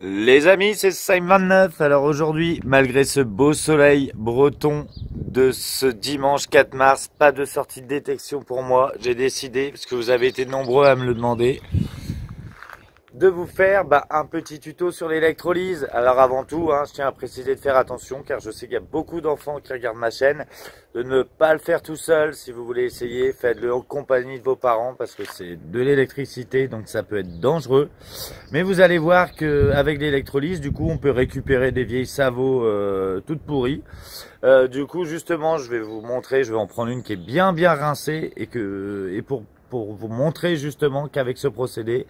Les amis, c'est Sime29. Alors aujourd'hui, malgré ce beau soleil breton de ce dimanche 4 mars, pas de sortie de détection pour moi. J'ai décidé, parce que vous avez été nombreux à me le demander, de vous faire un petit tuto sur l'électrolyse. Alors avant tout, je tiens à préciser de faire attention, car je sais qu'il y a beaucoup d'enfants qui regardent ma chaîne, de ne pas le faire tout seul. Si vous voulez essayer, faites-le en compagnie de vos parents, parce que c'est de l'électricité, donc ça peut être dangereux. Mais vous allez voir qu'avec l'électrolyse, du coup, on peut récupérer des vieilles saveaux toutes pourries. Du coup, justement, je vais vous montrer, je vais en prendre une qui est bien rincée, et pour vous montrer justement qu'avec ce procédé,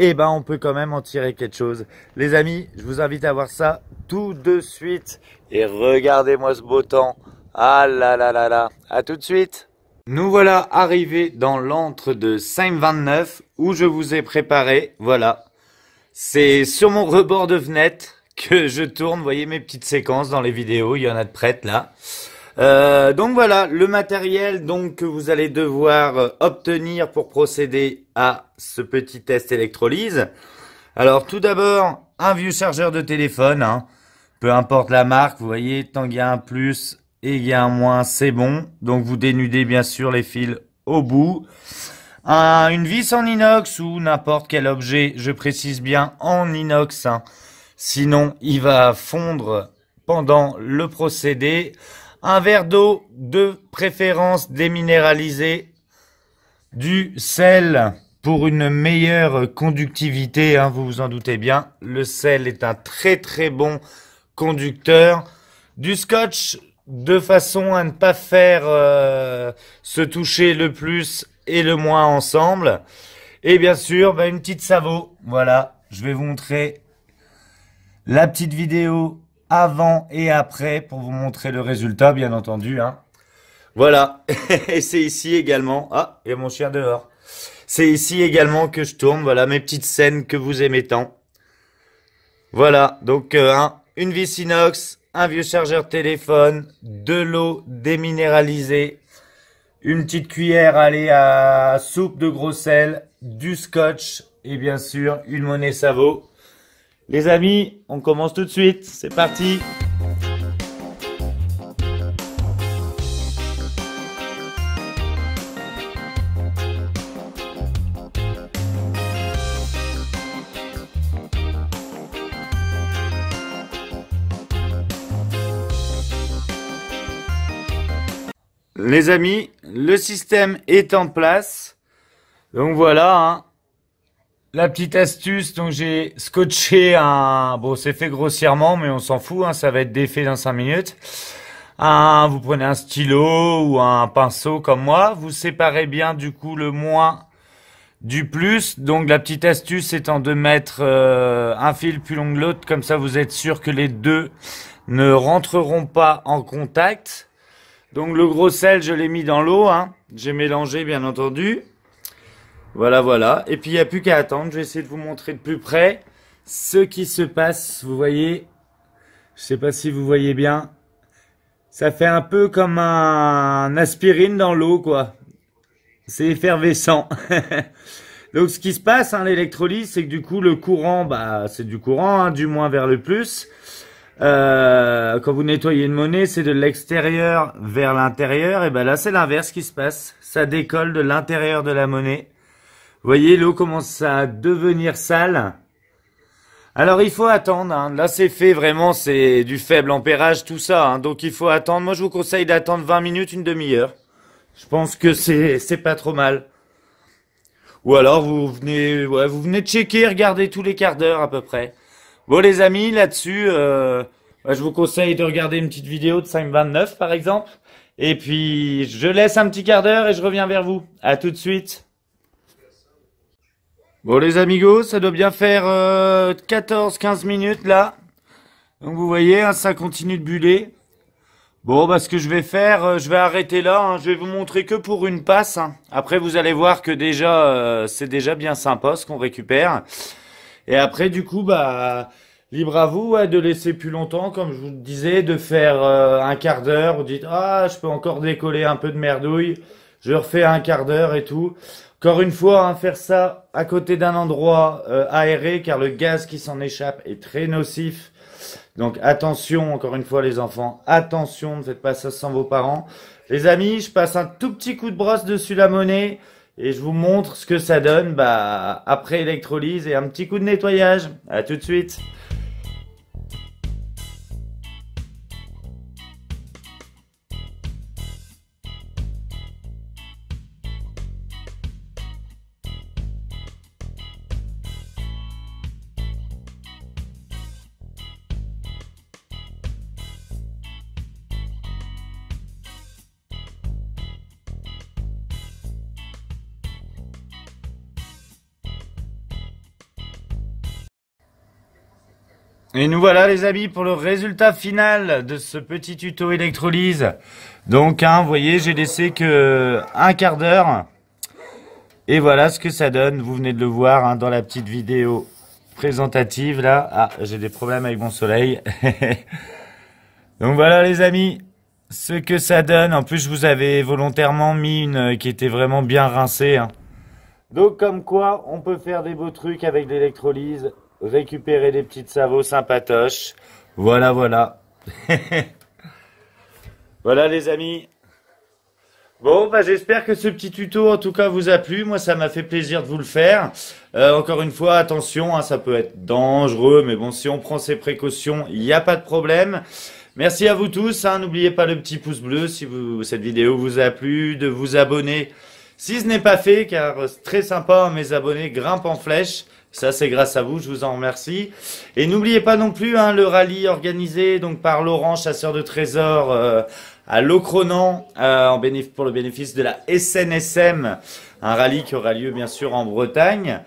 on peut quand même en tirer quelque chose. Les amis, je vous invite à voir ça tout de suite. Et regardez-moi ce beau temps. Ah là là là là. À tout de suite. Nous voilà arrivés dans l'antre de Sime29 où je vous ai préparé. Voilà. C'est sur mon rebord de fenêtre que je tourne. Vous voyez mes petites séquences dans les vidéos. Il y en a de prêtes là. Donc voilà, le matériel que vous allez devoir obtenir pour procéder à ce petit test électrolyse. Alors tout d'abord, un vieux chargeur de téléphone, peu importe la marque, vous voyez, tant qu'il y a un plus et il y a un moins, c'est bon. Donc vous dénudez bien sûr les fils au bout. Une vis en inox ou n'importe quel objet, je précise bien en inox, sinon il va fondre pendant le procédé. Un verre d'eau, de préférence déminéralisé, du sel pour une meilleure conductivité, vous vous en doutez bien. Le sel est un très bon conducteur. Du scotch de façon à ne pas faire se toucher le plus et le moins ensemble. Et bien sûr, une petite savo. Voilà, je vais vous montrer la petite vidéo avant et après pour vous montrer le résultat, bien entendu. Voilà, et c'est ici également, il y a mon chien dehors. C'est ici également que je tourne, voilà mes petites scènes que vous aimez tant. Voilà, donc une vis inox, un vieux chargeur téléphone, de l'eau déminéralisée, une petite cuillère à soupe de gros sel, du scotch et bien sûr une monnaie Savo. Les amis, on commence tout de suite, c'est parti. Les amis, le système est en place. Donc voilà, la petite astuce, donc j'ai scotché bon c'est fait grossièrement, mais on s'en fout, ça va être défait dans 5 minutes. Vous prenez un stylo ou un pinceau comme moi, vous séparez bien du coup le moins du plus. Donc la petite astuce étant de mettre un fil plus long que l'autre, comme ça vous êtes sûr que les deux ne rentreront pas en contact. Donc le gros sel, je l'ai mis dans l'eau, j'ai mélangé bien entendu. Voilà. Et puis, il n'y a plus qu'à attendre. Je vais essayer de vous montrer de plus près ce qui se passe. Vous voyez, je sais pas si vous voyez bien. Ça fait un peu comme un aspirine dans l'eau, quoi. C'est effervescent. Donc, ce qui se passe, l'électrolyse, c'est que du coup, le courant, c'est du courant, du moins vers le plus. Quand vous nettoyez une monnaie, c'est de l'extérieur vers l'intérieur. Et là, c'est l'inverse qui se passe. Ça décolle de l'intérieur de la monnaie. Vous voyez, l'eau commence à devenir sale. Alors, il faut attendre. Là, c'est fait vraiment, c'est du faible ampérage, tout ça. Donc, il faut attendre. Moi, je vous conseille d'attendre 20 minutes, une demi-heure. Je pense que c'est pas trop mal. Ou alors, vous venez de checker, regardez tous les quarts d'heure à peu près. Bon, les amis, là-dessus, je vous conseille de regarder une petite vidéo de Sime29, par exemple. Et puis, je laisse un petit quart d'heure et je reviens vers vous. À tout de suite. Bon les amigos, ça doit bien faire 14-15 minutes là. Donc vous voyez, ça continue de buller. Bon, ce que je vais faire, je vais arrêter là. Je vais vous montrer que pour une passe. Après, vous allez voir que déjà, c'est déjà bien sympa ce qu'on récupère. Et après, du coup, libre à vous de laisser plus longtemps, comme je vous le disais, de faire un quart d'heure. Vous dites, je peux encore décoller un peu de merdouille. Je refais un quart d'heure et tout. Encore une fois, hein, faire ça à côté d'un endroit aéré, car le gaz qui s'en échappe est très nocif. Donc attention, encore une fois les enfants, attention, ne faites pas ça sans vos parents. Les amis, je passe un tout petit coup de brosse dessus la monnaie et je vous montre ce que ça donne après électrolyse et un petit coup de nettoyage. À tout de suite. Et nous voilà les amis pour le résultat final de ce petit tuto électrolyse. Donc vous voyez, j'ai laissé que un quart d'heure. Et voilà ce que ça donne. Vous venez de le voir dans la petite vidéo présentative là. Ah, j'ai des problèmes avec mon soleil. Donc voilà les amis, ce que ça donne. En plus, je vous avais volontairement mis une qui était vraiment bien rincée. Donc comme quoi, on peut faire des beaux trucs avec l'électrolyse. Récupérer des petites savos sympatoches. Voilà, voilà. Voilà les amis. Bon, j'espère que ce petit tuto en tout cas vous a plu. Moi, ça m'a fait plaisir de vous le faire. Encore une fois, attention, ça peut être dangereux, mais bon, si on prend ses précautions, il n'y a pas de problème. Merci à vous tous. N'oubliez pas le petit pouce bleu si cette vidéo vous a plu, de vous abonner si ce n'est pas fait, car c'est très sympa, mes abonnés grimpent en flèche. Ça, c'est grâce à vous, je vous en remercie. Et n'oubliez pas non plus le rallye organisé donc par Laurent, chasseur de trésors, à Locronan, pour le bénéfice de la SNSM, un rallye qui aura lieu bien sûr en Bretagne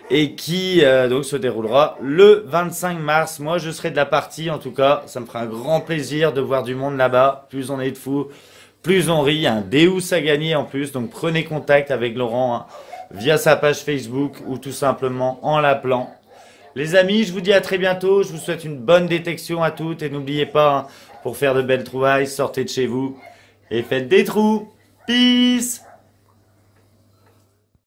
et qui donc se déroulera le 25 mars. Moi, je serai de la partie, en tout cas, ça me fera un grand plaisir de voir du monde là-bas. Plus on est de fous, plus on rit. Un Deus à gagner en plus, donc prenez contact avec Laurent via sa page Facebook ou tout simplement en l'appelant. Les amis, je vous dis à très bientôt. Je vous souhaite une bonne détection à toutes et n'oubliez pas, pour faire de belles trouvailles, sortez de chez vous et faites des trous. Peace!